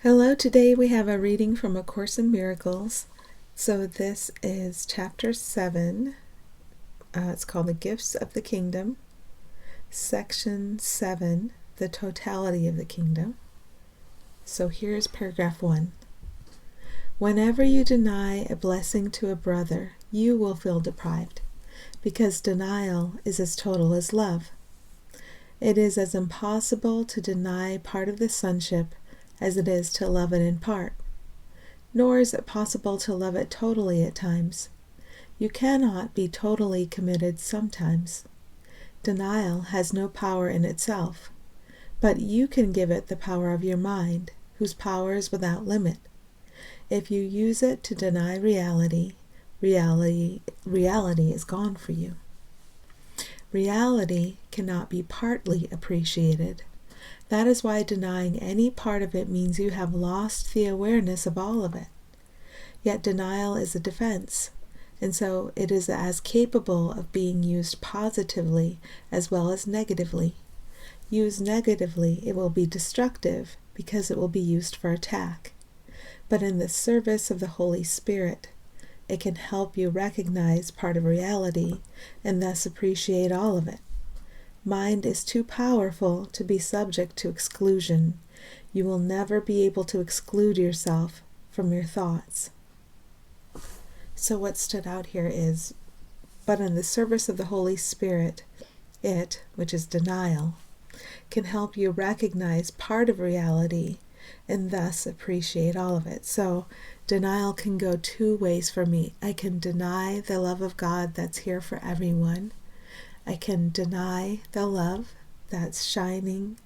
Hello, today we have a reading from A Course in Miracles. So this is chapter 7. It's called The Gifts of the Kingdom. Section 7, The Totality of the Kingdom. So here's paragraph 1. Whenever you deny a blessing to a brother, you will feel deprived, because denial is as total as love. It is as impossible to deny part of the sonship as it is to love it in part. Nor is it possible to love it totally at times. You cannot be totally committed sometimes. Denial has no power in itself, but you can give it the power of your mind, whose power is without limit. If you use it to deny reality, reality is gone for you. Reality cannot be partly appreciated. That is why denying any part of it means you have lost the awareness of all of it. Yet denial is a defense, and so it is as capable of being used positively as well as negatively. Used negatively, it will be destructive because it will be used for attack. But in the service of the Holy Spirit, it can help you recognize part of reality and thus appreciate all of it. Mind is too powerful to be subject to exclusion. You will never be able to exclude yourself from your thoughts. So what stood out here is, but in the service of the Holy Spirit, it, which is denial, can help you recognize part of reality and thus appreciate all of it. So denial can go two ways for me. I can deny the love of God that's here for everyone. I can deny the love that's shining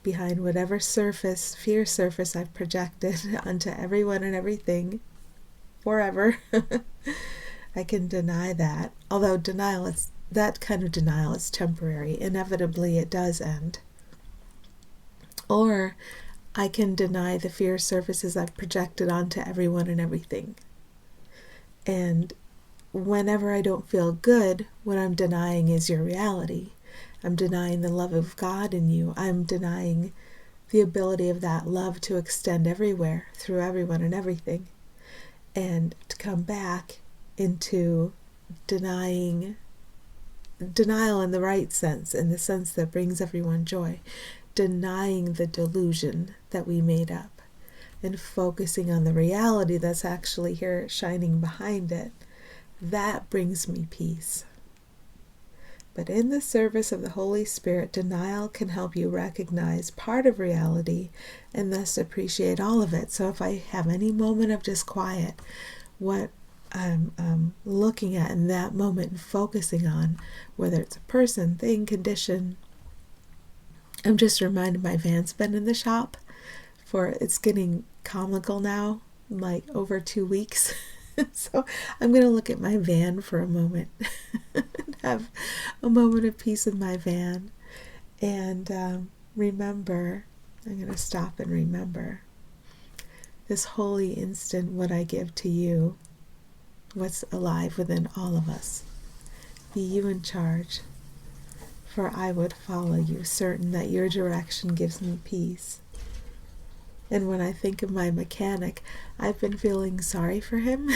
behind whatever fear surface I've projected onto everyone and everything forever. I can deny that. Although that kind of denial is temporary. Inevitably, it does end. Or I can deny the fear surfaces I've projected onto everyone and everything. And whenever I don't feel good, what I'm denying is your reality. I'm denying the love of God in you. I'm denying the ability of that love to extend everywhere, through everyone and everything. And to come back into denial in the right sense, in the sense that brings everyone joy. Denying the delusion that we made up and focusing on the reality that's actually here shining behind it. That brings me peace. But in the service of the Holy Spirit, denial can help you recognize part of reality and thus appreciate all of it. So if I have any moment of disquiet, what I'm looking at in that moment and focusing on, whether it's a person, thing, condition, I'm just reminded my van's been in the shop it's getting comical now, like over 2 weeks. So I'm going to look at my van for a moment and have a moment of peace in my van and remember, I'm going to stop and remember this holy instant, what I give to you, what's alive within all of us. Be you in charge, for I would follow you, certain that your direction gives me peace. And when I think of my mechanic, I've been feeling sorry for him,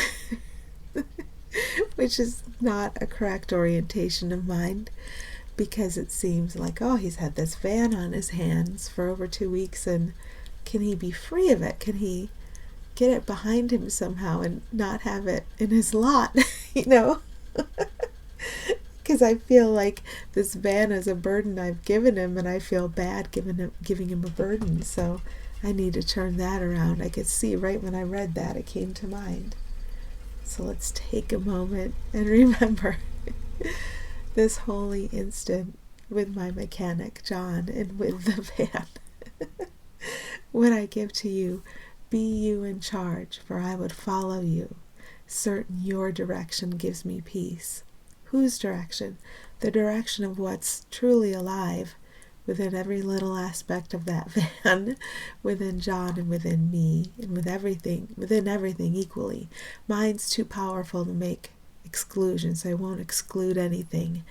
which is not a correct orientation of mind, because it seems like, he's had this van on his hands for over 2 weeks, and can he be free of it? Can he get it behind him somehow and not have it in his lot, Because I feel like this van is a burden I've given him, and I feel bad giving him a burden. So I need to turn that around. I could see right when I read that, it came to mind. So let's take a moment and remember this holy instant with my mechanic, John, and with the van. What I give to you, be you in charge, for I would follow you, certain your direction gives me peace. Whose direction? The direction of what's truly alive within every little aspect of that van, within John and within me, and within everything equally. Mind's too powerful to make exclusion, so I won't exclude anything.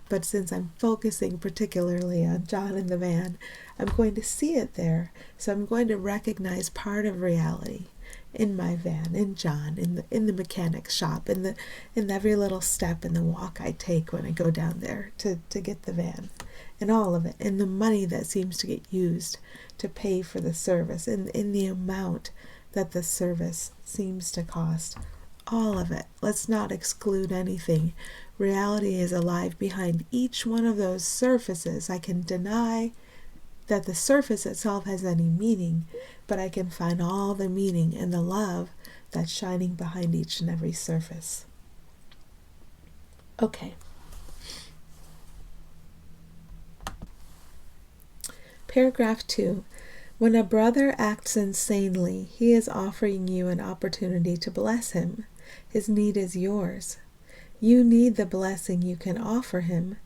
But since I'm focusing particularly on John in the van, I'm going to see it there. So I'm going to recognize part of reality in my van, in John, in the mechanic shop, in every little step in the walk I take when I go down there to get the van, and all of it, and the money that seems to get used to pay for the service, and in the amount that the service seems to cost. All of it. Let's not exclude anything. Reality is alive behind each one of those surfaces. I can deny that the surface itself has any meaning, but I can find all the meaning and the love that's shining behind each and every surface. Okay. Paragraph 2. When a brother acts insanely, he is offering you an opportunity to bless him. His need is yours. You need the blessing you can offer him.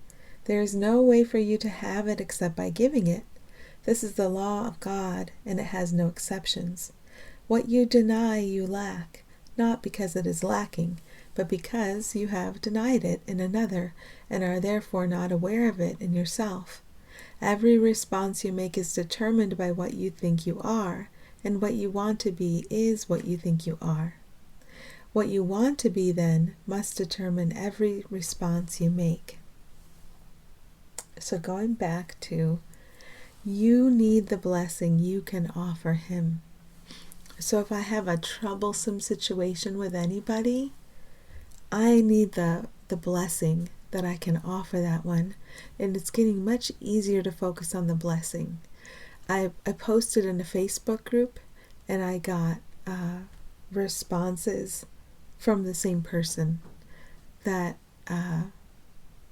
There is no way for you to have it except by giving it. This is the law of God, and it has no exceptions. What you deny, you lack, not because it is lacking, but because you have denied it in another, and are therefore not aware of it in yourself. Every response you make is determined by what you think you are, and what you want to be is what you think you are. What you want to be, then, must determine every response you make. So going back to, you need the blessing you can offer him. So if I have a troublesome situation with anybody, I need the blessing that I can offer that one. And it's getting much easier to focus on the blessing. I posted in a Facebook group, and I got responses from the same person that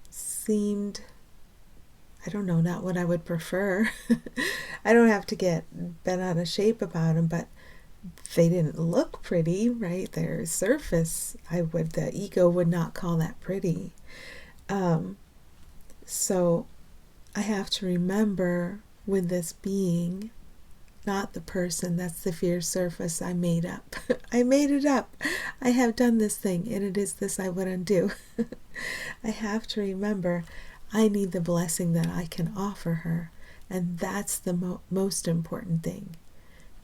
seemed, I don't know, not what I would prefer. I don't have to get bent out of shape about them, but they didn't look pretty, right? Their surface, the ego would not call that pretty. So I have to remember with this being, not the person, that's the fear surface I made up. I made it up. I have done this thing, and it is this I would undo. I have to remember I need the blessing that I can offer her, and that's the most important thing.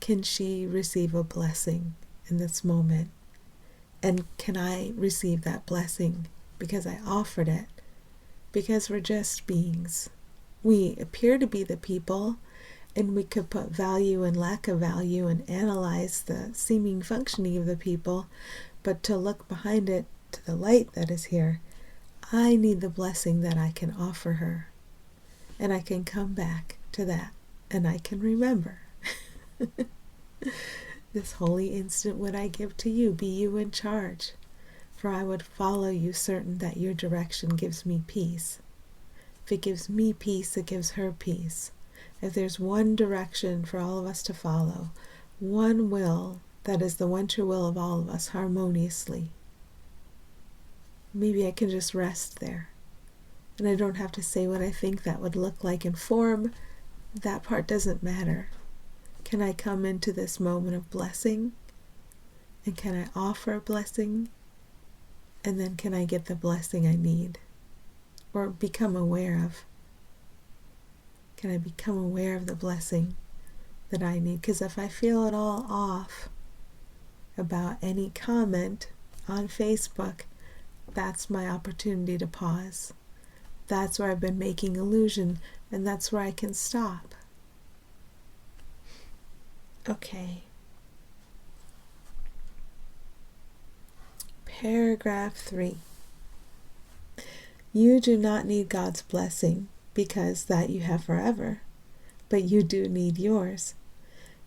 Can she receive a blessing in this moment? And can I receive that blessing because I offered it? Because we're just beings. We appear to be the people, and we could put value and lack of value and analyze the seeming functioning of the people, but to look behind it to the light that is here, I need the blessing that I can offer her. And I can come back to that, and I can remember. This holy instant would I give to you, be you in charge, for I would follow you, certain that your direction gives me peace. If it gives me peace, it gives her peace. If there's one direction for all of us to follow, one will, that is the one true will of all of us, harmoniously, maybe I can just rest there. And I don't have to say what I think that would look like in form. That part doesn't matter. Can I come into this moment of blessing? And can I offer a blessing? And then can I get the blessing I need? Or become aware of? Can I become aware of the blessing that I need? Because if I feel at all off about any comment on Facebook, that's my opportunity to pause. That's where I've been making illusion, and that's where I can stop. Okay. Paragraph 3. You do not need God's blessing, because that you have forever, but you do need yours.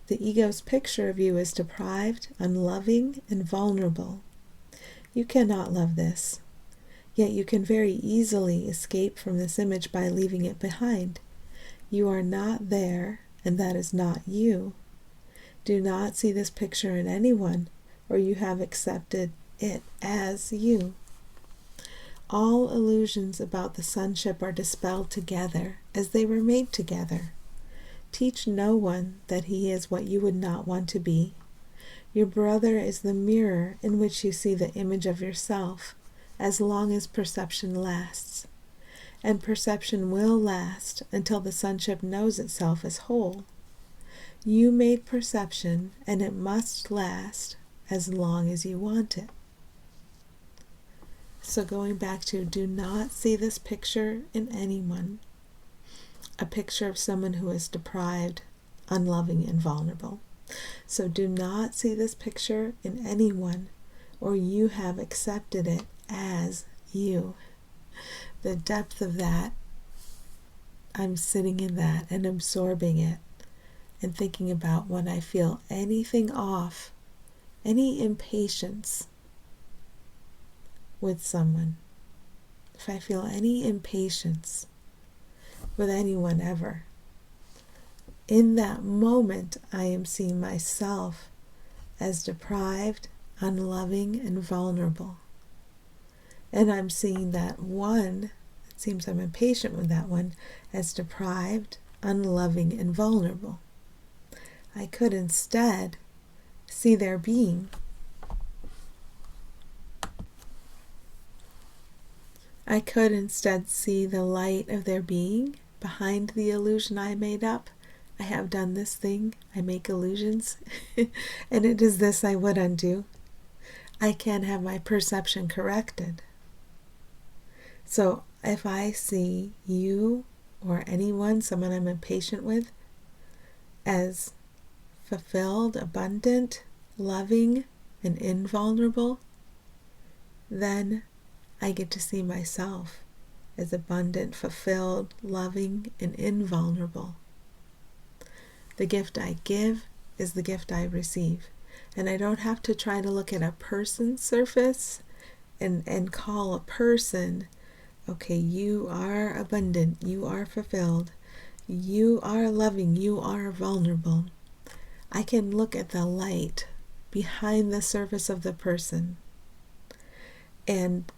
The ego's picture of you is deprived, unloving, and vulnerable. You cannot love this, yet you can very easily escape from this image by leaving it behind. You are not there, and that is not you. Do not see this picture in anyone, or you have accepted it as you. All illusions about the sonship are dispelled together, as they were made together. Teach no one that he is what you would not want to be. Your brother is the mirror in which you see the image of yourself, as long as perception lasts. And perception will last until the sonship knows itself as whole. You made perception, and it must last as long as you want it. So going back to, do not see this picture in anyone, a picture of someone who is deprived, unloving, and vulnerable. So do not see this picture in anyone, or you have accepted it as you. The depth of that, I'm sitting in that and absorbing it and thinking about when I feel anything off, any impatience with someone, if I feel any impatience with anyone ever, in that moment I am seeing myself as deprived, unloving, and vulnerable. And I'm seeing that one, it seems I'm impatient with that one, as deprived, unloving, and vulnerable. I could instead see their being. I could instead see the light of their being behind the illusion I made up. I have done this thing, I make illusions, and it is this I would undo. I can have my perception corrected. So if I see you or anyone, someone I'm impatient with, as fulfilled, abundant, loving, and invulnerable, then I get to see myself as abundant, fulfilled, loving, and invulnerable. The gift I give is the gift I receive. And I don't have to try to look at a person's surface and call a person, okay, you are abundant, you are fulfilled, you are loving, you are vulnerable. I can look at the light behind the surface of the person. And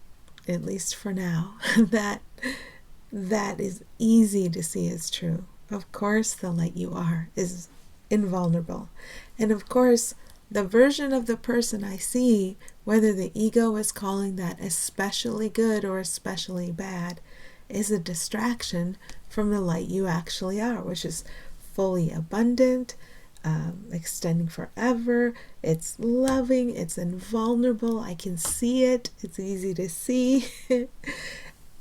at least for now, that is easy to see as true. Of course, the light you are is invulnerable. And of course, the version of the person I see, whether the ego is calling that especially good or especially bad, is a distraction from the light you actually are, which is fully abundant, extending forever. It's loving, it's invulnerable. I can see it. It's easy to see.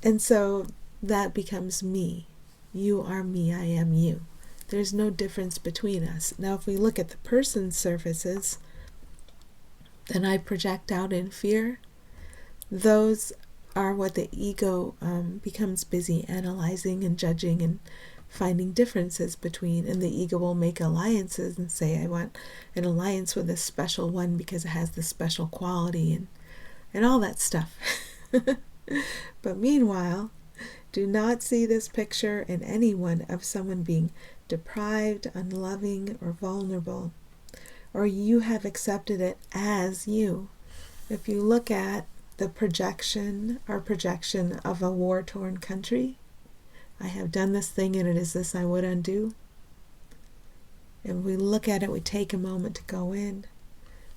And so that becomes me. You are me, I am you. There's no difference between us. Now, if we look at the person's surfaces, then I project out in fear. Those are what the ego becomes busy analyzing and judging and finding differences between. And the ego will make alliances and say, I want an alliance with this special one because it has this special quality and all that stuff. But meanwhile, do not see this picture in anyone of someone being deprived, unloving, or vulnerable, or you have accepted it as you. If you look at the projection of a war-torn country, I have done this thing and it is this I would undo. And we look at it, we take a moment to go in.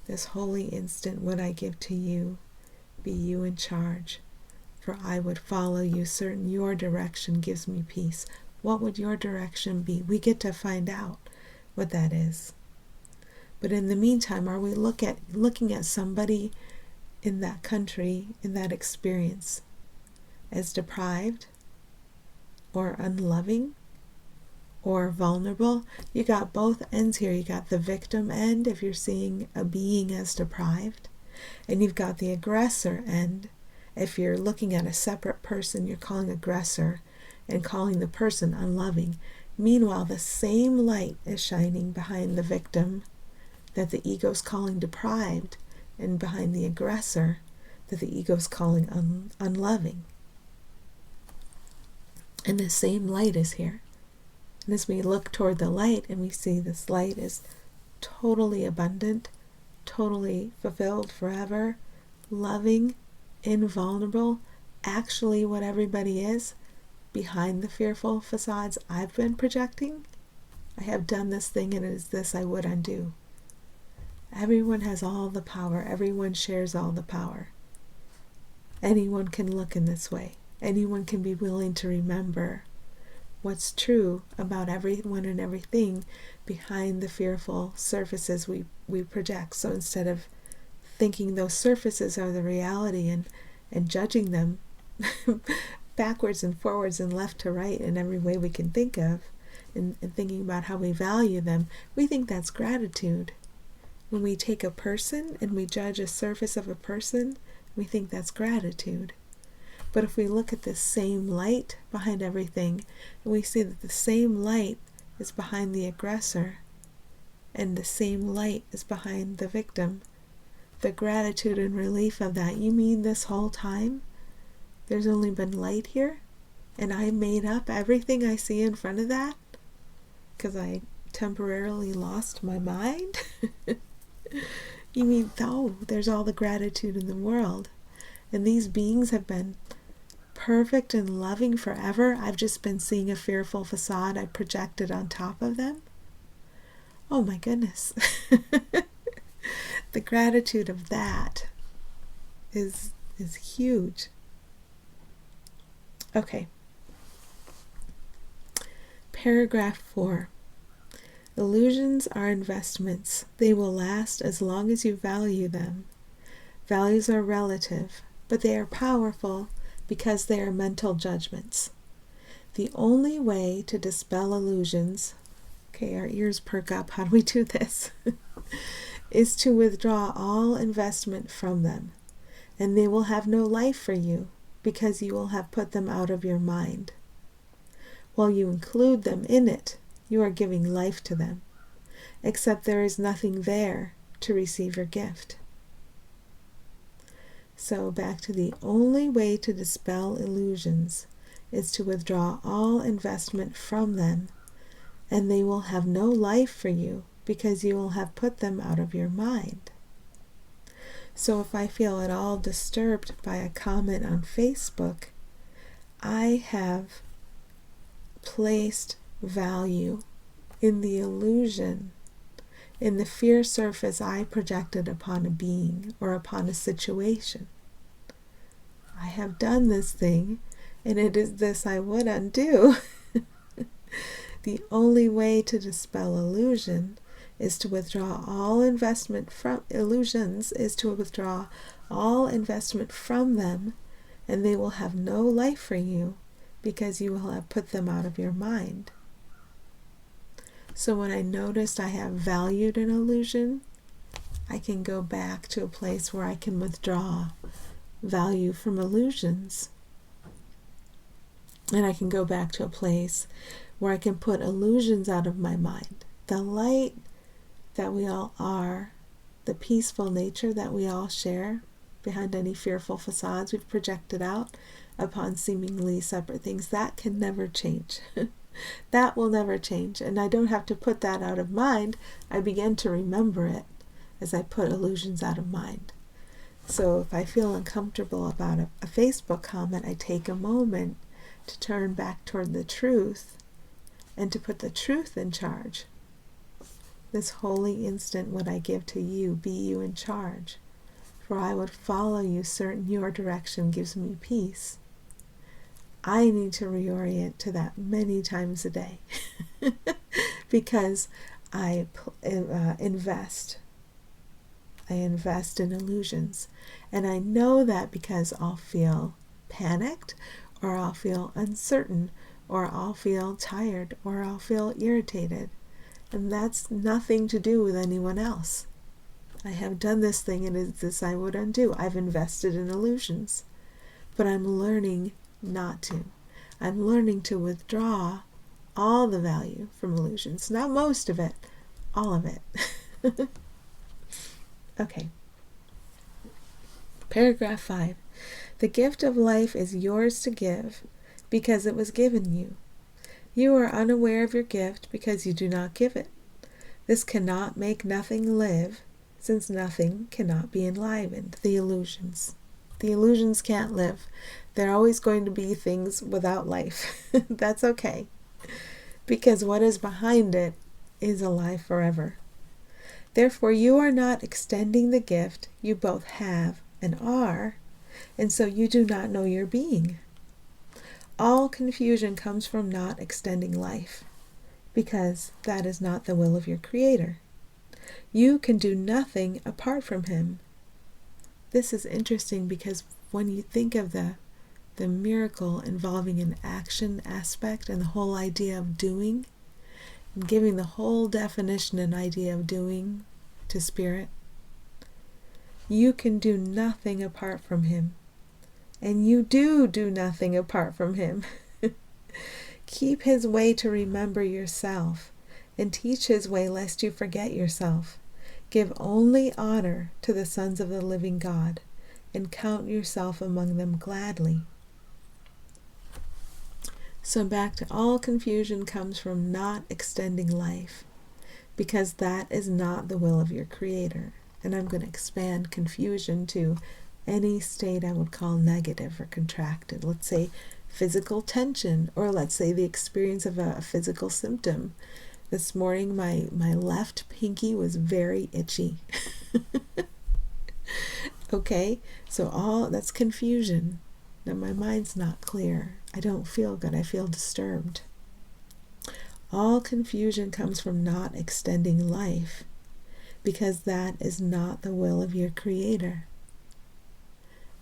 This holy instant would I give to you, be you in charge. For I would follow you, certain your direction gives me peace. What would your direction be? We get to find out what that is. But in the meantime, are we looking at somebody in that country, in that experience, as deprived or unloving or vulnerable? You got both ends here. You got the victim end, if you're seeing a being as deprived, and you've got the aggressor end. If you're looking at a separate person, you're calling aggressor and calling the person unloving. Meanwhile, the same light is shining behind the victim that the ego's calling deprived, and behind the aggressor that the ego's calling unloving. And the same light is here. And as we look toward the light and we see this light is totally abundant, totally fulfilled forever, loving, invulnerable, actually what everybody is, behind the fearful facades I've been projecting, I have done this thing and it is this I would undo. Everyone has all the power. Everyone shares all the power. anyone can look in this way. Anyone can be willing to remember what's true about everyone and everything behind the fearful surfaces we project. So instead of thinking those surfaces are the reality and judging them backwards and forwards and left to right in every way we can think of, and thinking about how we value them, we think that's gratitude. When we take a person and we judge a surface of a person, we think that's gratitude. But if we look at the same light behind everything, and we see that the same light is behind the aggressor, and the same light is behind the victim, the gratitude and relief of that, you mean this whole time there's only been light here, and I made up everything I see in front of that because I temporarily lost my mind? You mean, oh, there's all the gratitude in the world, and these beings have been perfect and loving forever. I've just been seeing a fearful facade I projected on top of them. Oh my goodness. The gratitude of that is huge. Okay. Paragraph 4. Illusions are investments. They will last as long as you value them. Values are relative, but they are powerful because they are mental judgments. The only way to dispel illusions, okay, our ears perk up, how do we do this? Is to withdraw all investment from them, and they will have no life for you because you will have put them out of your mind. While you include them in it, you are giving life to them, except there is nothing there to receive your gift. So back to the only way to dispel illusions is to withdraw all investment from them, and they will have no life for you because you will have put them out of your mind. So if I feel at all disturbed by a comment on Facebook, I have placed value in the illusion, in the fear surface I projected upon a being or upon a situation. I have done this thing, and it is this I would undo. The only way to dispel illusion is to withdraw all investment from illusions, is to withdraw all investment from them, and they will have no life for you because you will have put them out of your mind. So when I noticed I have valued an illusion, I can go back to a place where I can withdraw value from illusions. And I can go back to a place where I can put illusions out of my mind. The light that we all are, the peaceful nature that we all share behind any fearful facades we've projected out upon seemingly separate things, that can never change. That will never change, and I don't have to put that out of mind. I begin to remember it as I put illusions out of mind. So if I feel uncomfortable about a Facebook comment, I take a moment to turn back toward the truth and to put the truth in charge. This holy instant would I give to you, be you in charge, for I would follow you, certain your direction gives me peace. I need to reorient to that many times a day because I invest. I invest in illusions, and I know that because I'll feel panicked, or I'll feel uncertain, or I'll feel tired, or I'll feel irritated, and that's nothing to do with anyone else. I have done this thing, and it's this I would undo. I've invested in illusions, but I'm learning not to. I'm learning to withdraw all the value from illusions. Not most of it, all of it. Okay. Paragraph 5. The gift of life is yours to give because it was given you. You are unaware of your gift because you do not give it. This cannot make nothing live, since nothing cannot be enlivened. The illusions. The illusions can't live. They're always going to be things without life. That's okay, because what is behind it is alive forever. Therefore, you are not extending the gift you both have and are, and so you do not know your being. All confusion comes from not extending life, because that is not the will of your Creator. You can do nothing apart from Him. This is interesting because when you think of the miracle involving an action aspect and the whole idea of doing, and giving the whole definition and idea of doing to Spirit, you can do nothing apart from Him. And you do nothing apart from Him. Keep His way to remember yourself, and teach His way lest you forget yourself. Give only honor to the sons of the living God, and count yourself among them gladly. So back to all confusion comes from not extending life, because that is not the will of your Creator. And I'm going to expand confusion to any state I would call negative or contracted. Let's say physical tension, or let's say the experience of a physical symptom. This morning my left pinky was very itchy. Okay, so all that's confusion. Now my mind's not clear. I don't feel good. I feel disturbed. All confusion comes from not extending life, because that is not the will of your Creator.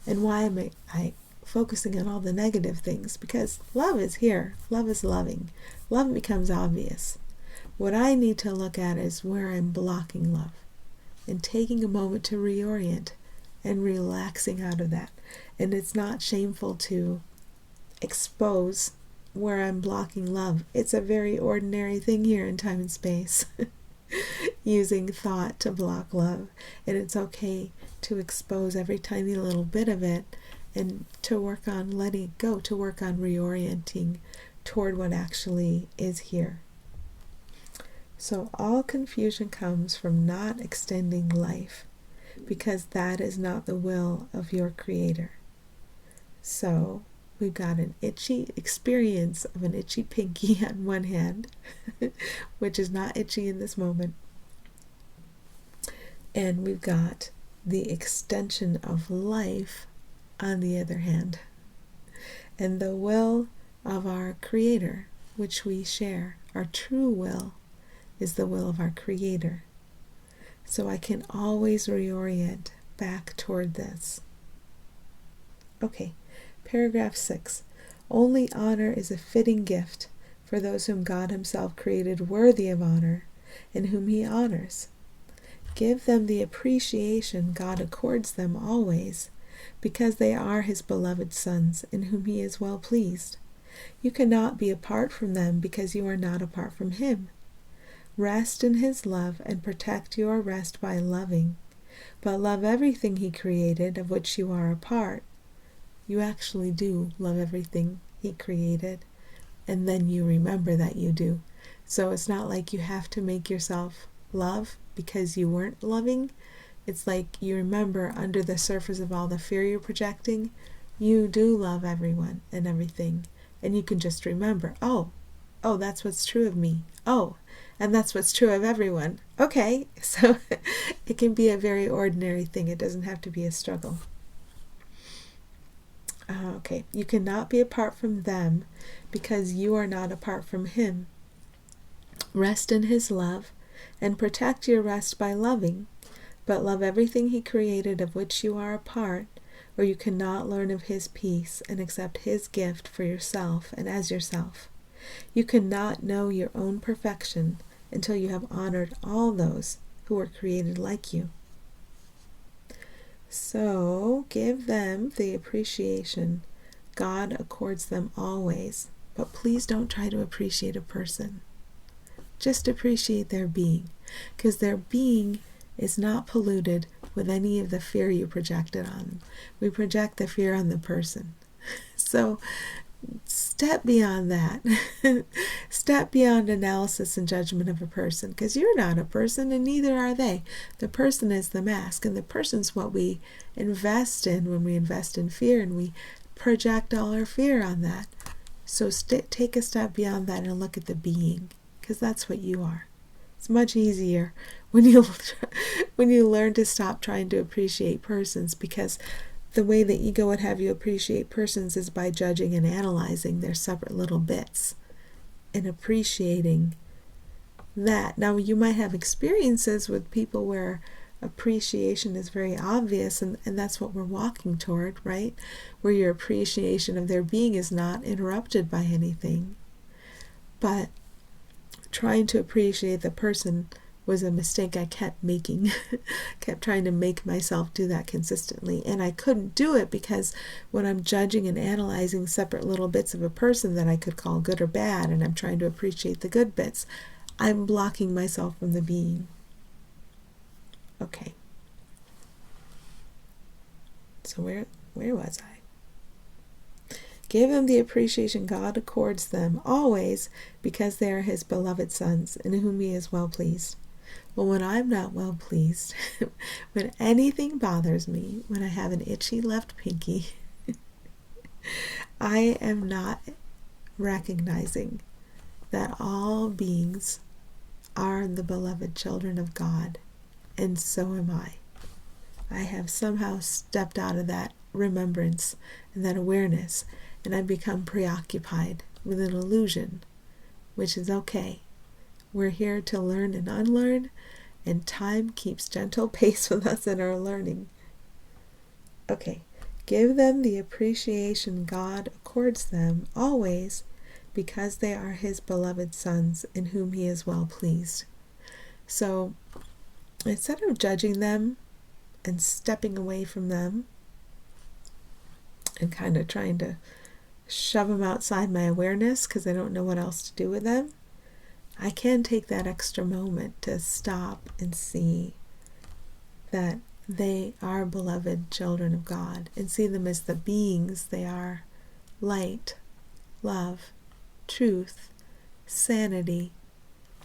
And why am I focusing on all the negative things? Because love is here. Love is loving. Love becomes obvious. What I need to look at is where I'm blocking love, and taking a moment to reorient and relaxing out of that. And it's not shameful to expose where I'm blocking love. It's a very ordinary thing here in time and space. Using thought to block love. And it's okay to expose every tiny little bit of it, and to work on letting it go, to work on reorienting toward what actually is here. So all confusion comes from not extending life, because that is not the will of your Creator. So we've got an itchy experience of an itchy pinky on one hand, which is not itchy in this moment. And we've got the extension of life on the other hand. And the will of our Creator, which we share, our true will, is the will of our Creator. So I can always reorient back toward this. Okay, paragraph 6. Only honor is a fitting gift for those whom God Himself created worthy of honor, and whom He honors. Give them the appreciation God accords them always, because they are His beloved sons, in whom He is well pleased. You cannot be apart from them, because you are not apart from Him. Rest in His love, and protect your rest by loving. But love everything He created, of which you are a part. You actually do love everything He created, and then you remember that you do. So it's not like you have to make yourself love because you weren't loving. It's like you remember under the surface of all the fear you're projecting, you do love everyone and everything. And you can just remember, oh, that's what's true of me. Oh, and that's what's true of everyone. Okay, so it can be a very ordinary thing. It doesn't have to be a struggle. Okay, you cannot be apart from them, because you are not apart from Him. Rest in His love, and protect your rest by loving, but love everything He created, of which you are a part, or you cannot learn of His peace and accept His gift for yourself and as yourself. You cannot know your own perfection until you have honored all those who were created like you. So give them the appreciation God accords them always, but please don't try to appreciate a person. Just appreciate their being, because their being is not polluted with any of the fear you projected on them. We project the fear on the person. So step beyond that. Step beyond analysis and judgment of a person, because you're not a person and neither are they. The person is the mask, and the person's what we invest in when we invest in fear, and we project all our fear on that. So take a step beyond that and look at the being, because that's what you are. It's much easier when you learn to stop trying to appreciate persons, because the way the ego would have you appreciate persons is by judging and analyzing their separate little bits and appreciating that. Now, you might have experiences with people where appreciation is very obvious, and that's what we're walking toward, right? Where your appreciation of their being is not interrupted by anything. But trying to appreciate the person was a mistake I kept making. Kept trying to make myself do that consistently, and I couldn't do it because when I'm judging and analyzing separate little bits of a person that I could call good or bad, and I'm trying to appreciate the good bits, I'm blocking myself from the being. Okay. So where was I? Give them the appreciation God accords them always, because they are his beloved sons, in whom he is well pleased. Well, when I'm not well pleased, when anything bothers me, when I have an itchy left pinky, I am not recognizing that all beings are the beloved children of God, and so am I. I have somehow stepped out of that remembrance and that awareness, and I've become preoccupied with an illusion, which is okay. We're here to learn and unlearn, and time keeps gentle pace with us in our learning. Okay, give them the appreciation God accords them always, because they are his beloved sons, in whom he is well pleased. So instead of judging them and stepping away from them and kind of trying to shove them outside my awareness because I don't know what else to do with them, I can take that extra moment to stop and see that they are beloved children of God, and see them as the beings they are: light, love, truth, sanity.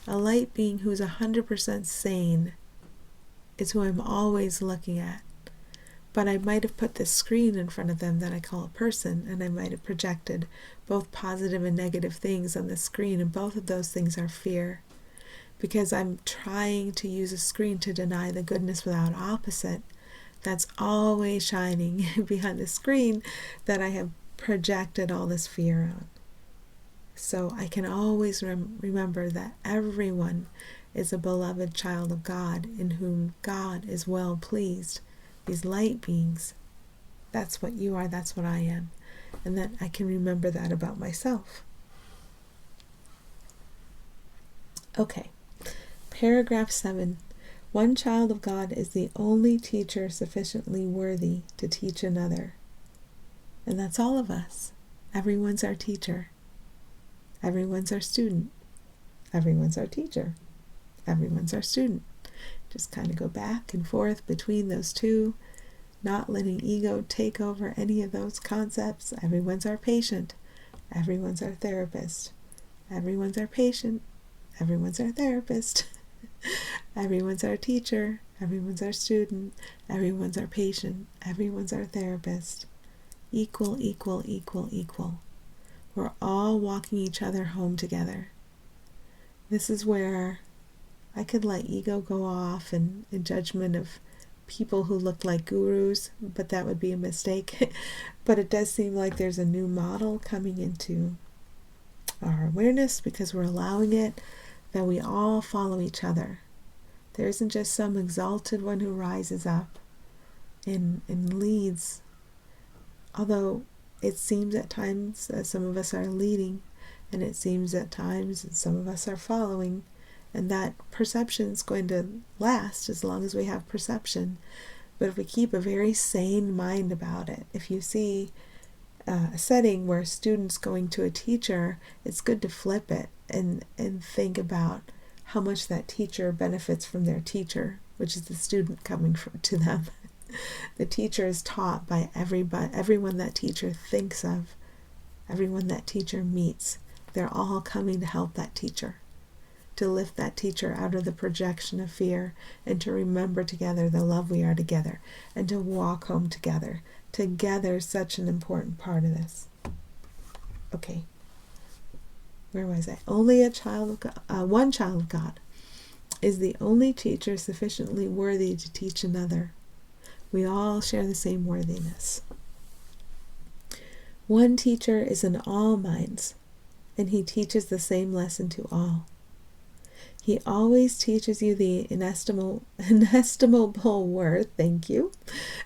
A light being who's 100% sane is who I'm always looking at. But I might have put this screen in front of them that I call a person, and I might have projected both positive and negative things on the screen, and both of those things are fear. Because I'm trying to use a screen to deny the goodness without opposite that's always shining behind the screen that I have projected all this fear on. So I can always remember that everyone is a beloved child of God, in whom God is well pleased. These light beings, that's what you are, that's what I am. And that I can remember that about myself. Okay, paragraph 7. One child of God is the only teacher sufficiently worthy to teach another. And that's all of us. Everyone's our teacher. Everyone's our student. Everyone's our teacher. Everyone's our student. Just kind of go back and forth between those two, not letting ego take over any of those concepts. Everyone's our patient. Everyone's our therapist. Everyone's our patient. Everyone's our therapist. Everyone's our teacher. Everyone's our student. Everyone's our patient. Everyone's our therapist. Equal, equal, equal, equal. We're all walking each other home together. This is where I could let ego go off in judgment of people who look like gurus, but that would be a mistake. But it does seem like there's a new model coming into our awareness, because we're allowing it, that we all follow each other. There isn't just some exalted one who rises up and leads, although it seems at times that some of us are leading, and it seems at times that some of us are following. And that perception is going to last as long as we have perception. But if we keep a very sane mind about it, if you see a setting where a student's going to a teacher, it's good to flip it and think about how much that teacher benefits from their teacher, which is the student coming to them. The teacher is taught by everyone that teacher thinks of, everyone that teacher meets. They're all coming to help that teacher, to lift that teacher out of the projection of fear, and to remember together the love we are together, and to walk home together. Together is such an important part of this. Okay, where was I? Only a child of God, one child of God is the only teacher sufficiently worthy to teach another. We all share the same worthiness. One teacher is in all minds, and he teaches the same lesson to all. He always teaches you the inestimable worth, thank you,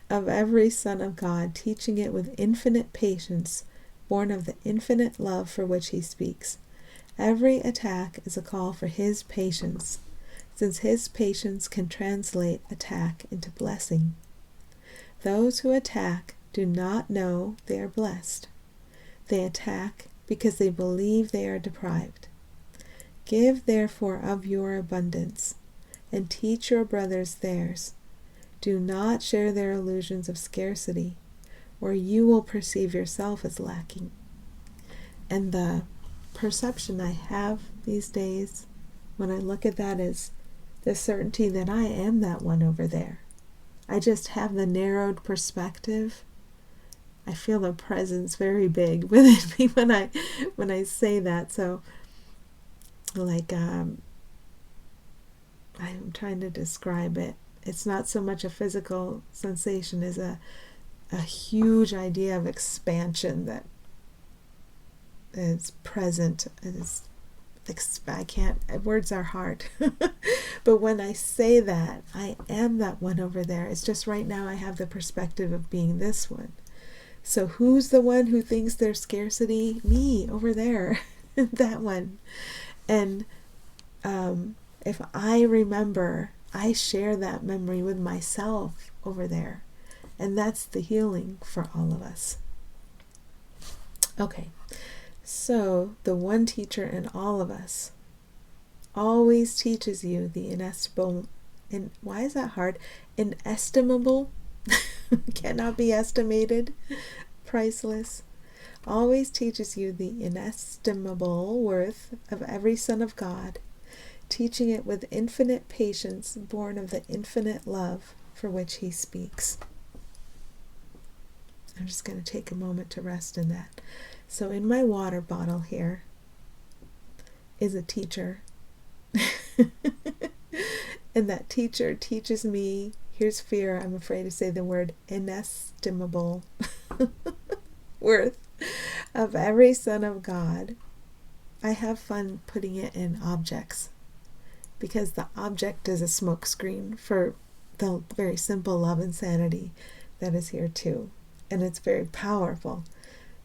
of every son of God, teaching it with infinite patience, born of the infinite love for which he speaks. Every attack is a call for his patience, since his patience can translate attack into blessing. Those who attack do not know they are blessed. They attack because they believe they are deprived. Give therefore of your abundance, and teach your brothers theirs. Do not share their illusions of scarcity, or you will perceive yourself as lacking. And the perception I have these days, when I look at that, is the certainty that I am that one over there. I just have the narrowed perspective. I feel the presence very big within me when I say that. So, like, I'm trying to describe it. It's not so much a physical sensation as a huge idea of expansion that is present. I can't, words are hard. But when I say that, I am that one over there. It's just right now I have the perspective of being this one. So who's the one who thinks there's scarcity? Me, over there. That one. And if I remember, I share that memory with myself over there. And that's the healing for all of us. Okay. So, the one teacher in all of us always teaches you the inestimable, and why is that hard? Inestimable, cannot be estimated, priceless, always teaches you the inestimable worth of every son of God, teaching it with infinite patience, born of the infinite love for which he speaks. I'm just going to take a moment to rest in that. So in my water bottle here is a teacher. And that teacher teaches me, here's fear, I'm afraid to say the word, inestimable worth of every son of God. I have fun putting it in objects, because the object is a smokescreen for the very simple love and sanity that is here too. And it's very powerful.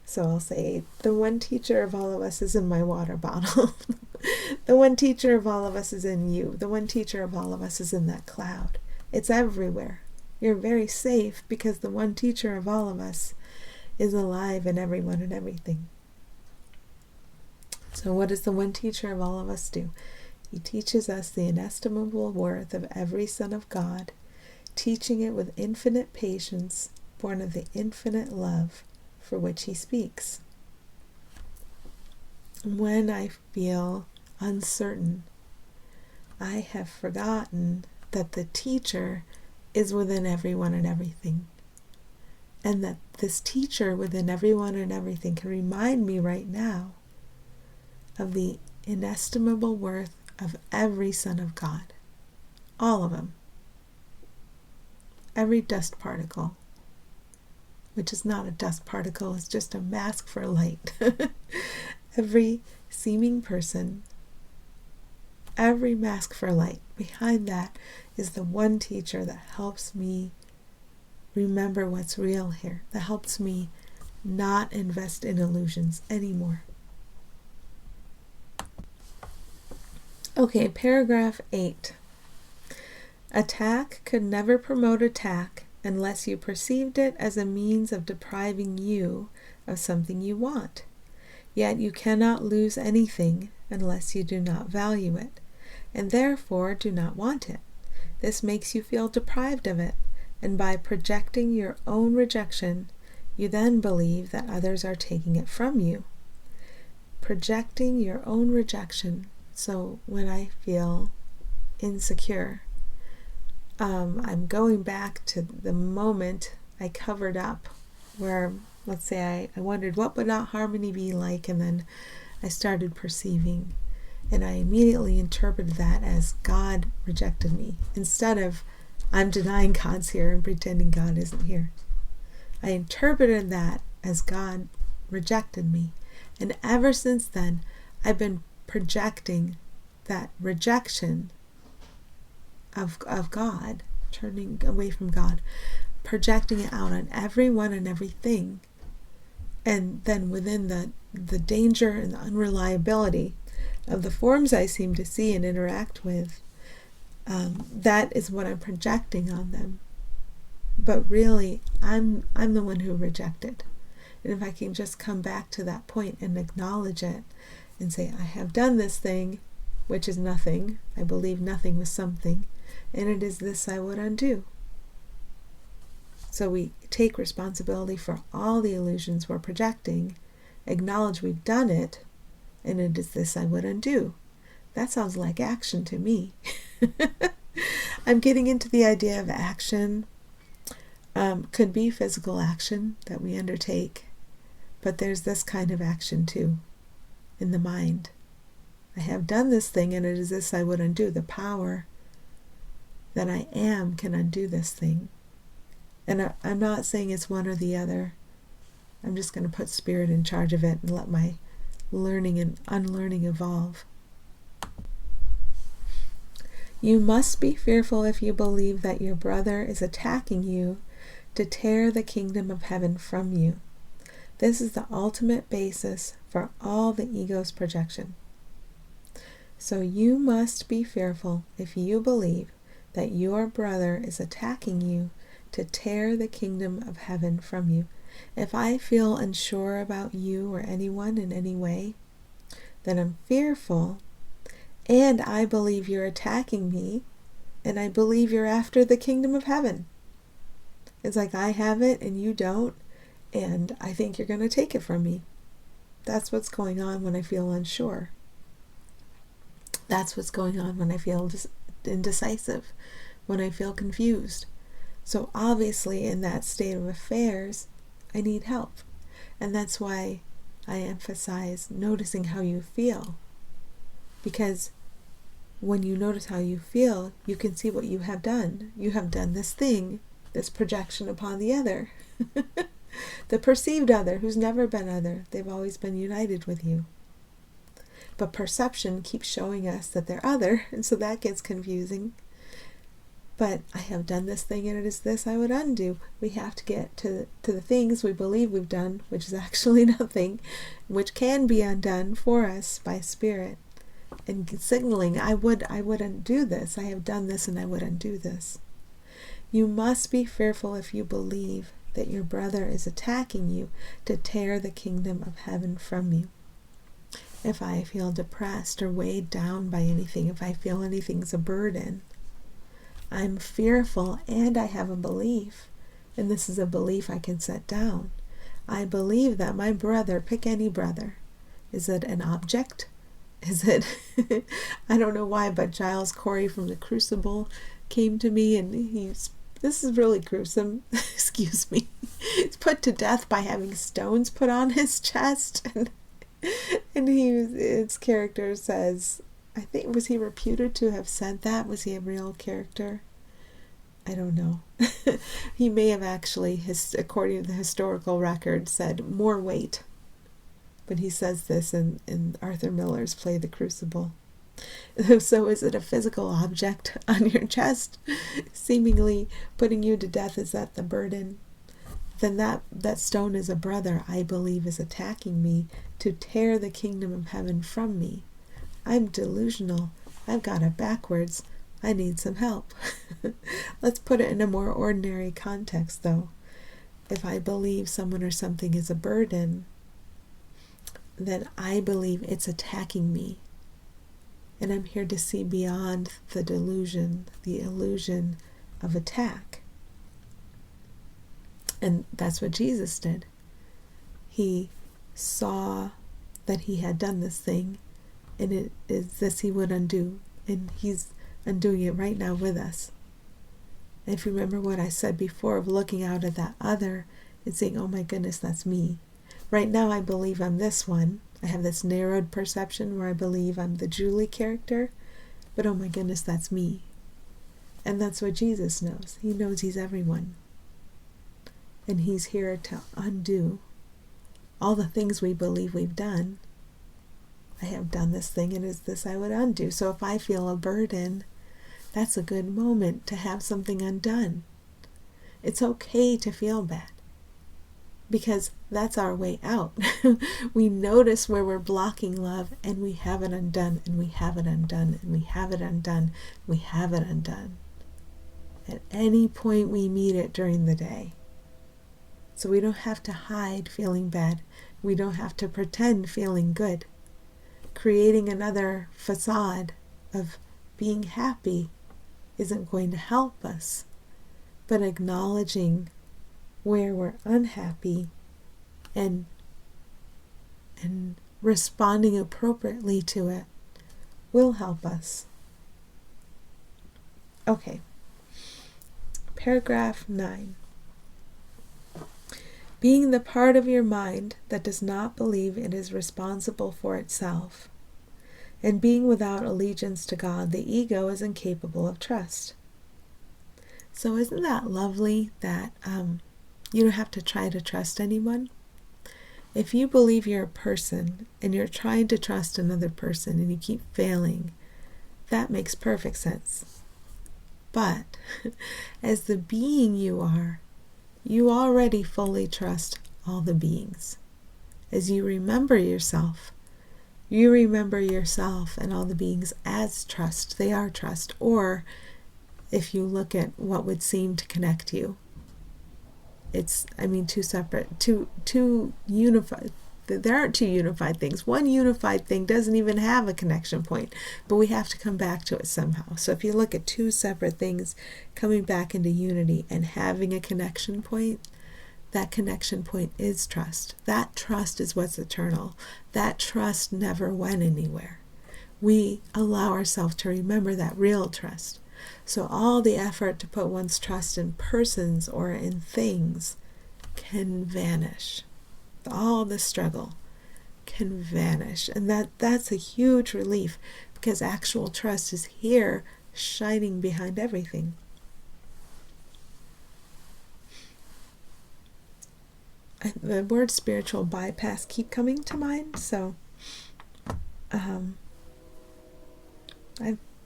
So I'll say, the one teacher of all of us is in my water bottle. The one teacher of all of us is in you. The one teacher of all of us is in that cloud. It's everywhere. You're very safe because the one teacher of all of us is alive in everyone and everything. So what does the one teacher of all of us do? He teaches us the inestimable worth of every son of God, teaching it with infinite patience, born of the infinite love for which he speaks. When I feel uncertain, I have forgotten that the teacher is within everyone and everything, and that this teacher within everyone and everything can remind me right now of the inestimable worth of every son of God, all of them, every dust particle, which is not a dust particle, it's just a mask for light. Every seeming person, every mask for light, behind that is the one teacher that helps me remember what's real here, that helps me not invest in illusions anymore. Okay, paragraph 8. Attack could never promote attack unless you perceived it as a means of depriving you of something you want. Yet you cannot lose anything unless you do not value it, and therefore do not want it. This makes you feel deprived of it, and by projecting your own rejection, you then believe that others are taking it from you. Projecting your own rejection. So when I feel insecure, I'm going back to the moment I covered up, where, let's say, I wondered what would not harmony be like, and then I started perceiving, and I immediately interpreted that as God rejected me, instead of I'm denying God's here and pretending God isn't here. I interpreted that as God rejected me. And ever since then, I've been projecting that rejection of God, turning away from God, projecting it out on everyone and everything. And then within the danger and the unreliability of the forms I seem to see and interact with, that is what I'm projecting on them. But really, I'm the one who rejected. And if I can just come back to that point and acknowledge it and say, I have done this thing, which is nothing. I believe nothing was something, and it is this I would undo. So we take responsibility for all the illusions we're projecting, acknowledge we've done it, and it is this I would undo. That sounds like action to me. I'm getting into the idea of action. Could be physical action that we undertake, but there's this kind of action too, in the mind. I have done this thing, and it is this I would undo. The power that I am can undo this thing. And I'm not saying it's one or the other. I'm just going to put spirit in charge of it and let my learning and unlearning evolve. You must be fearful if you believe that your brother is attacking you to tear the kingdom of heaven from you. This is the ultimate basis for all the ego's projection. So you must be fearful if you believe that your brother is attacking you to tear the kingdom of heaven from you. If I feel unsure about you or anyone in any way, then I'm fearful, and I believe you're attacking me, and I believe you're after the kingdom of heaven. It's like I have it and you don't, and I think you're going to take it from me. That's what's going on when I feel unsure. That's what's going on when I feel indecisive, when I feel confused. So obviously in that state of affairs, I need help. And that's why I emphasize noticing how you feel. Because when you notice how you feel, you can see what you have done. You have done this thing, this projection upon the other. The perceived other, who's never been other. They've always been united with you. But perception keeps showing us that they're other, and so that gets confusing. But I have done this thing, and it is this I would undo. We have to get to the things we believe we've done, which is actually nothing, which can be undone for us by spirit, and signaling, I would undo this. I have done this, and I would undo this. You must be fearful if you believe that your brother is attacking you to tear the kingdom of heaven from you. If I feel depressed or weighed down by anything, if I feel anything's a burden, I'm fearful, and I have a belief, and this is a belief I can set down. I believe that my brother, pick any brother, is it an object? Is it, I don't know why, but Giles Corey from the Crucible came to me, and this is really gruesome, excuse me. He's put to death by having stones put on his chest, and its character says, I think, was he reputed to have said that? Was he a real character? I don't know. He may have actually, according to the historical record, said more weight. But he says this in Arthur Miller's play The Crucible. So is it a physical object on your chest, seemingly putting you to death? Is that the burden? Then that stone is a brother, I believe, is attacking me to tear the kingdom of heaven from me. I'm delusional. I've got it backwards. I need some help. Let's put it in a more ordinary context, though. If I believe someone or something is a burden, then I believe it's attacking me. And I'm here to see beyond the delusion, the illusion of attack. And that's what Jesus did. He saw that he had done this thing, and it is this he would undo, and he's undoing it right now with us. And if you remember what I said before of looking out at that other and saying, oh my goodness, that's me. Right now I believe I'm this one. I have this narrowed perception where I believe I'm the Julie character, but oh my goodness, that's me. And that's what Jesus knows. He knows he's everyone. And he's here to undo all the things we believe we've done. I have done this thing, and is this I would undo. So if I feel a burden, that's a good moment to have something undone. It's okay to feel bad, because that's our way out. We notice where we're blocking love, and we have it undone, and we have it undone, and we have it undone, we have it undone. At any point we meet it during the day. So we don't have to hide feeling bad. We don't have to pretend feeling good. Creating another facade of being happy isn't going to help us. But acknowledging where we're unhappy and responding appropriately to it will help us. Okay. Paragraph 9. Being the part of your mind that does not believe it is responsible for itself, and being without allegiance to God, the ego is incapable of trust. So isn't that lovely that you don't have to try to trust anyone? If you believe you're a person and you're trying to trust another person and you keep failing, that makes perfect sense. But as the being you are, you already fully trust all the beings. As you remember yourself and all the beings as trust. They are trust. Or if you look at what would seem to connect you, it's, two separate, two unified. There aren't two unified things. One unified thing doesn't even have a connection point, but we have to come back to it somehow. So if you look at two separate things coming back into unity and having a connection point, that connection point is trust. That trust is what's eternal. That trust never went anywhere. We allow ourselves to remember that real trust. So all the effort to put one's trust in persons or in things can vanish. All the struggle can vanish. And that's a huge relief, because actual trust is here shining behind everything. The word spiritual bypass keep coming to mind, so I've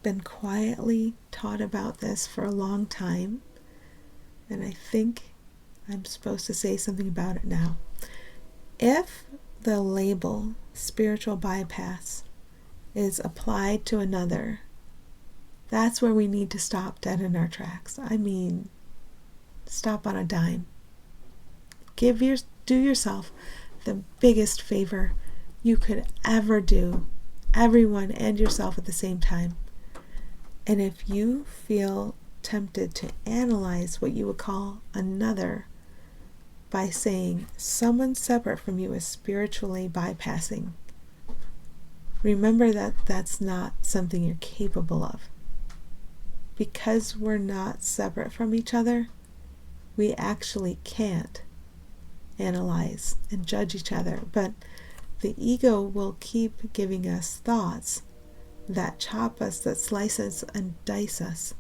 been quietly taught about this for a long time, and I think I'm supposed to say something about it now. If the label spiritual bypass is applied to another, that's where we need to stop dead in our tracks. Stop on a dime. Do yourself the biggest favor you could ever do, everyone and yourself at the same time. And if you feel tempted to analyze what you would call another by saying someone separate from you is spiritually bypassing, remember that that's not something you're capable of. Because we're not separate from each other, we actually can't analyze and judge each other. But the ego will keep giving us thoughts that chop us, that slice us and dice us,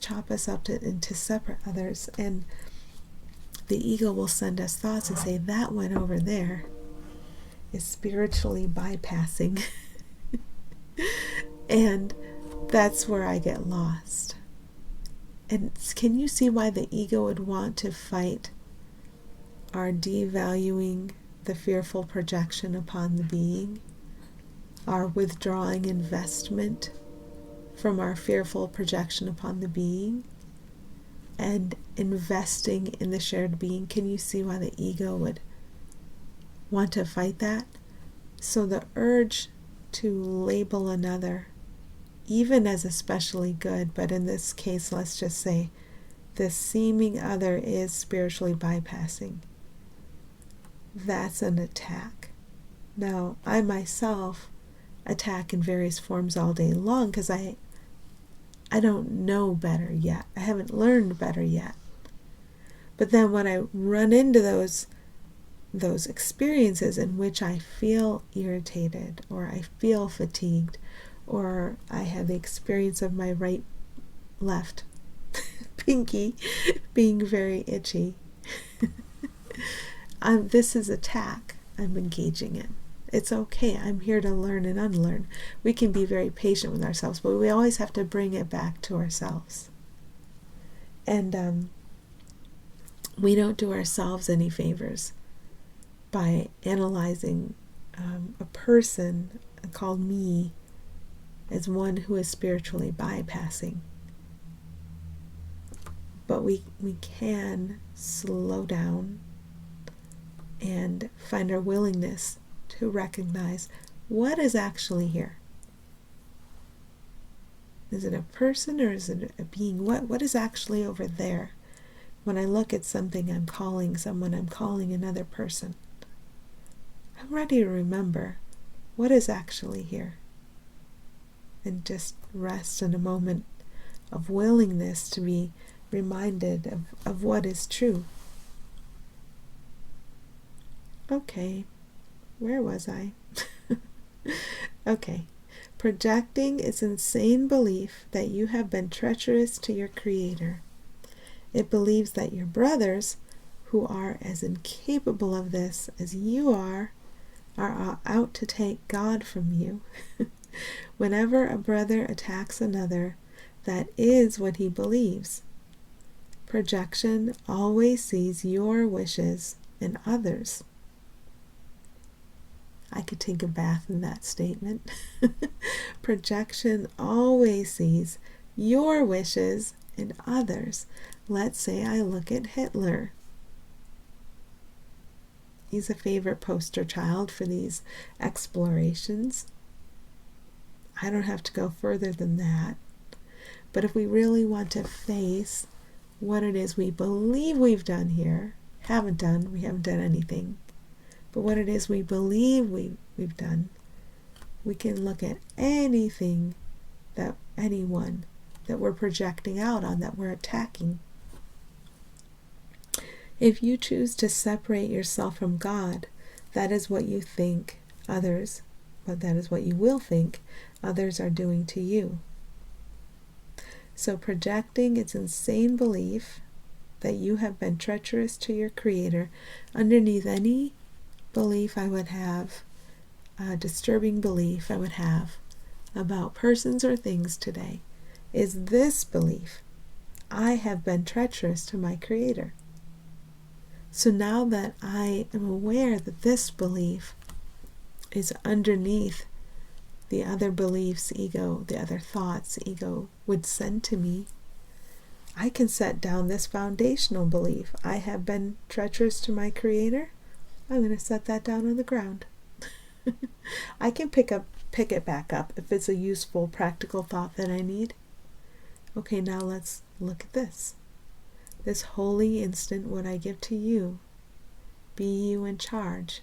chop us up into separate others. And the ego will send us thoughts and say, that one over there is spiritually bypassing. And that's where I get lost. And can you see why the ego would want to fight our devaluing the fearful projection upon the being, our withdrawing investment from our fearful projection upon the being, and investing in the shared being? Can you see why the ego would want to fight that? So the urge to label another, even as especially good, but in this case, let's just say the seeming other is spiritually bypassing. That's an attack. Now, I myself attack in various forms all day long because I don't know better yet. I haven't learned better yet. But then when I run into those experiences in which I feel irritated, or I feel fatigued, or I have the experience of my right, left, pinky being very itchy. This is attack I'm engaging in. It's okay. I'm here to learn and unlearn. We can be very patient with ourselves, but we always have to bring it back to ourselves. And we don't do ourselves any favors by analyzing a person called me as one who is spiritually bypassing. But we can slow down and find our willingness to recognize what is actually here. Is it a person or is it a being? What is actually over there? When I look at something, I'm calling someone, I'm calling another person. I'm ready to remember what is actually here. And just rest in a moment of willingness to be reminded of what is true. Okay, where was I? Okay. Projecting is insane belief that you have been treacherous to your Creator. It believes that your brothers, who are as incapable of this as you are out to take God from you. Whenever a brother attacks another, that is what he believes. Projection always sees your wishes in others. I could take a bath in that statement. Projection always sees your wishes in others. Let's say I look at Hitler. He's a favorite poster child for these explorations. I don't have to go further than that. But if we really want to face what it is we believe we've done here, we haven't done anything, but what it is we believe we've done, we can look at anyone that we're projecting out on, that we're attacking. If you choose to separate yourself from God, that is what you think others, but that is what you will think others are doing to you. So projecting its insane belief that you have been treacherous to your Creator, underneath any belief I would have, a disturbing belief I would have about persons or things today, is this belief: I have been treacherous to my Creator. So now that I am aware that this belief is underneath the other beliefs ego, the other thoughts ego would send to me, I can set down this foundational belief: I have been treacherous to my Creator. I'm going to set that down on the ground. I can pick it back up if it's a useful, practical thought that I need. Okay, now let's look at this. This holy instant would I give to you. Be you in charge,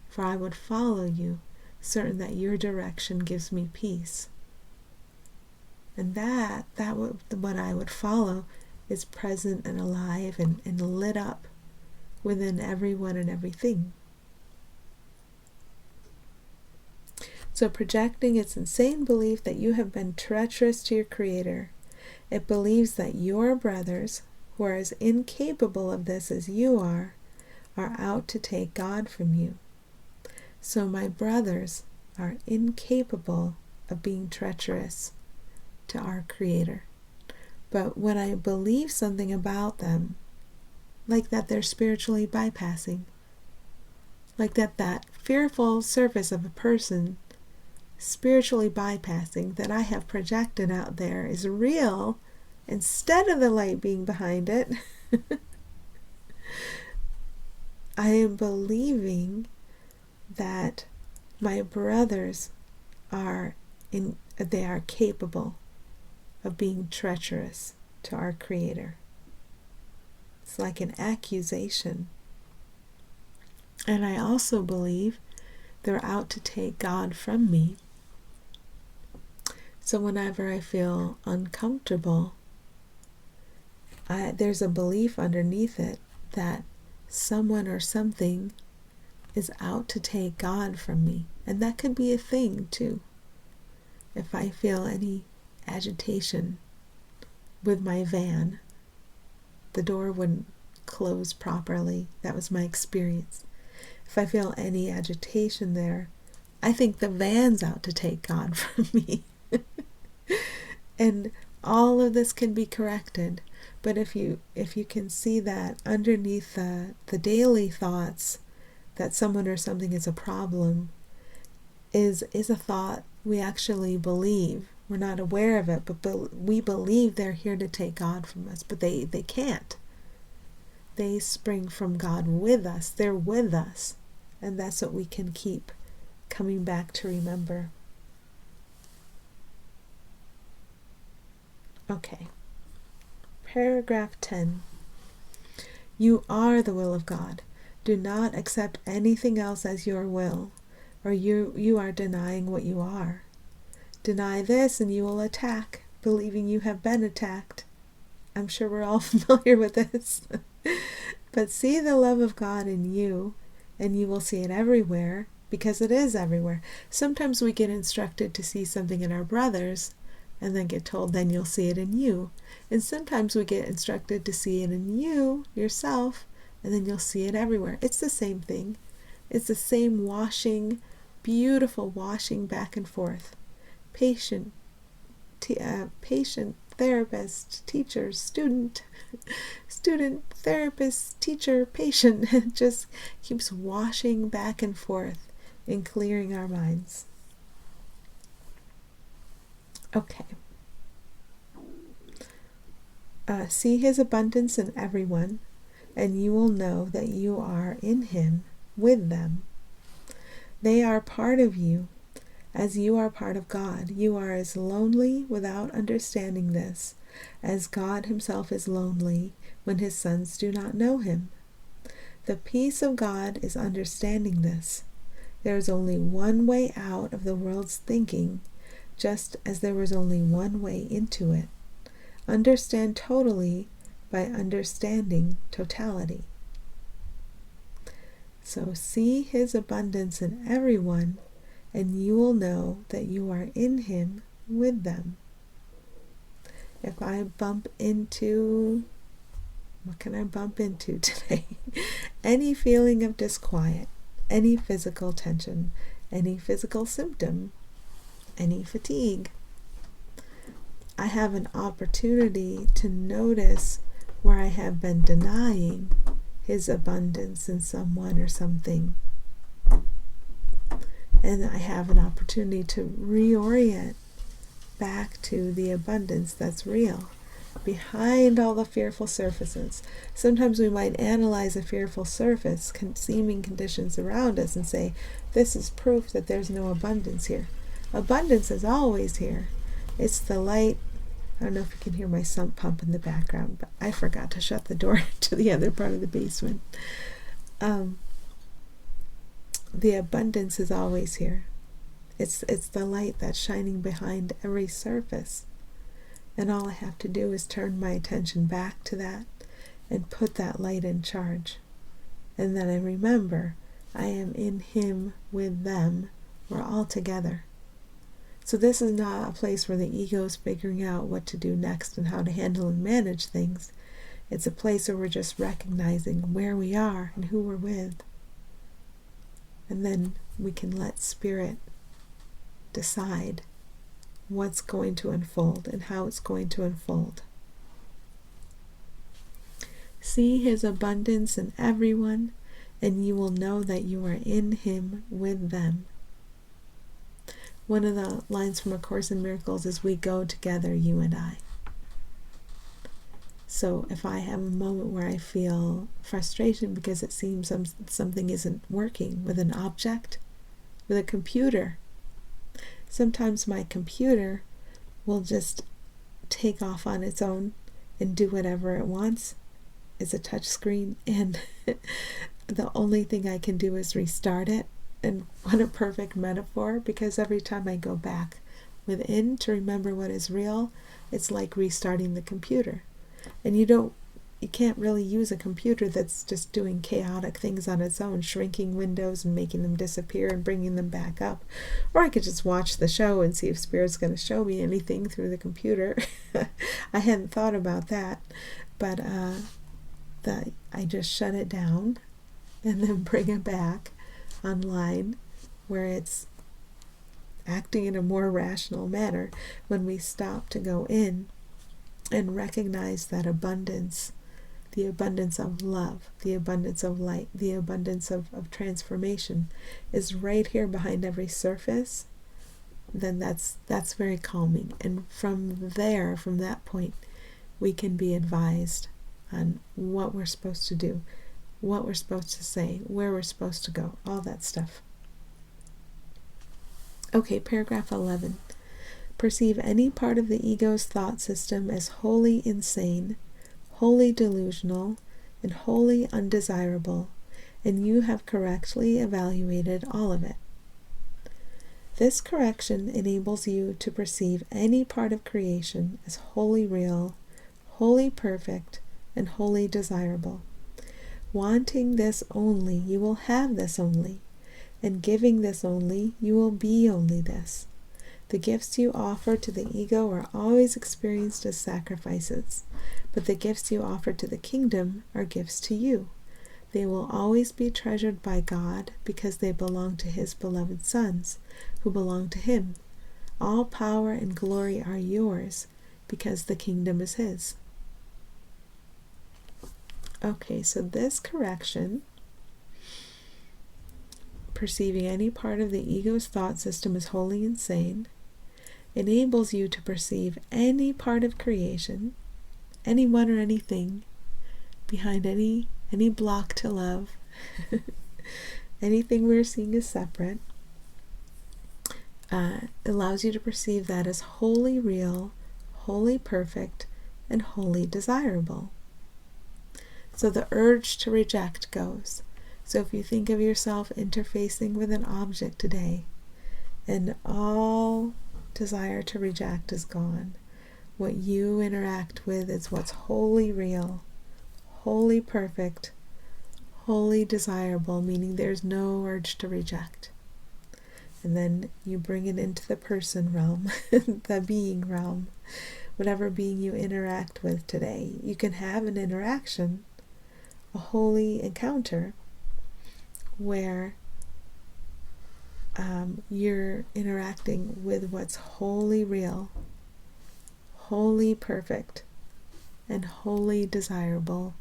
for I would follow you, certain that your direction gives me peace. And that what I would follow is present and alive and lit up within everyone and everything. So projecting its insane belief that you have been treacherous to your Creator, it believes that your brothers, who are as incapable of this as you are out to take God from you. So my brothers are incapable of being treacherous to our Creator. But when I believe something about them, like that they're spiritually bypassing, like that fearful surface of a person spiritually bypassing that I have projected out there is real, instead of the light being behind it, I am believing that my brothers are capable of being treacherous to our Creator. It's like an accusation. And I also believe they're out to take God from me. So whenever I feel uncomfortable, there's a belief underneath it that someone or something is out to take God from me. And that could be a thing too. If I feel any agitation with my van, the door wouldn't close properly. That was my experience. If I feel any agitation there, I think the van's out to take God from me. And all of this can be corrected. But if you can see that underneath the daily thoughts that someone or something is a problem is a thought we actually believe. We're not aware of it, but we believe they're here to take God from us, but they can't. They spring from God with us. They're with us. And that's what we can keep coming back to remember. Okay. Paragraph 10. You are the will of God. Do not accept anything else as your will, or you are denying what you are. Deny this and you will attack, believing you have been attacked. I'm sure we're all familiar with this. But see the love of God in you, and you will see it everywhere, because it is everywhere. Sometimes we get instructed to see something in our brothers, and then get told, then you'll see it in you. And sometimes we get instructed to see it in you, yourself, and then you'll see it everywhere. It's the same thing. It's the same washing, beautiful washing back and forth. Patient, therapist, teacher, student, therapist, teacher, patient. It just keeps washing back and forth and clearing our minds. Okay. See his abundance in everyone, and you will know that you are in him with them. They are part of you, as you are part of God. You are as lonely without understanding this, as God himself is lonely when his sons do not know him. The peace of God is understanding this. There is only one way out of the world's thinking, just as there was only one way into it. Understand totally by understanding totality. So see his abundance in everyone, and you will know that you are in him with them. If I bump into, what can I bump into today? Any feeling of disquiet, any physical tension, any physical symptom, any fatigue, I have an opportunity to notice where I have been denying his abundance in someone or something. And I have an opportunity to reorient back to the abundance that's real, behind all the fearful surfaces. Sometimes we might analyze a fearful surface, seeming conditions around us, and say, this is proof that there's no abundance here. Abundance is always here. It's the light. I don't know if you can hear my sump pump in the background, but I forgot to shut the door to the other part of the basement. The abundance is always here. It's the light that's shining behind every surface. And all I have to do is turn my attention back to that and put that light in charge. And then I remember I am in him with them. We're all together. So this is not a place where the ego is figuring out what to do next and how to handle and manage things. It's a place where we're just recognizing where we are and who we're with. And then we can let Spirit decide what's going to unfold and how it's going to unfold. See his abundance in everyone, and you will know that you are in him with them. One of the lines from A Course in Miracles is, we go together, you and I. So if I have a moment where I feel frustration because it seems something isn't working with an object, with a computer, sometimes my computer will just take off on its own and do whatever it wants. It's a touch screen, and the only thing I can do is restart it. And what a perfect metaphor, because every time I go back within to remember what is real, it's like restarting the computer. And you can't really use a computer that's just doing chaotic things on its own, shrinking windows and making them disappear and bringing them back up. Or I could just watch the show and see if Spirit's going to show me anything through the computer. I hadn't thought about that. But that I just shut it down and then bring it back online where it's acting in a more rational manner when we stop to go in and recognize that abundance, the abundance of love, the abundance of light, the abundance of transformation is right here behind every surface, then that's very calming. And from there, from that point, we can be advised on what we're supposed to do, what we're supposed to say, where we're supposed to go, all that stuff. Okay, paragraph 11. Perceive any part of the ego's thought system as wholly insane, wholly delusional, and wholly undesirable, and you have correctly evaluated all of it. This correction enables you to perceive any part of creation as wholly real, wholly perfect, and wholly desirable. Wanting this only, you will have this only, and giving this only, you will be only this. The gifts you offer to the ego are always experienced as sacrifices, but the gifts you offer to the kingdom are gifts to you. They will always be treasured by God because they belong to His beloved sons, who belong to Him. All power and glory are yours because the kingdom is His. Okay, so this correction, perceiving any part of the ego's thought system as wholly insane, enables you to perceive any part of creation, anyone or anything, behind any block to love, anything we're seeing as separate, allows you to perceive that as wholly real, wholly perfect, and wholly desirable. So the urge to reject goes. So if you think of yourself interfacing with an object today, and all desire to reject is gone, what you interact with is what's wholly real, wholly perfect, wholly desirable, meaning there's no urge to reject. And then you bring it into the person realm, the being realm, whatever being you interact with today. You can have an interaction, a holy encounter, where you're interacting with what's wholly real, wholly perfect, and wholly desirable,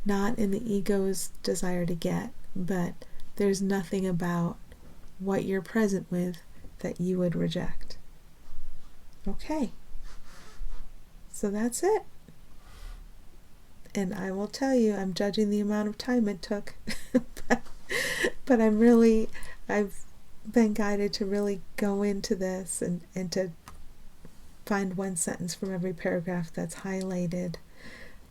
not in the ego's desire to get, but there's nothing about what you're present with that you would reject. Okay, so that's it. And I will tell you, I'm judging the amount of time it took, but I've been guided to really go into this and to find one sentence from every paragraph that's highlighted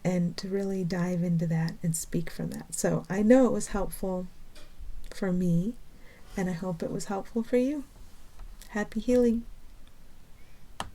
and to really dive into that and speak from that. So I know it was helpful for me, and I hope it was helpful for you. Happy healing.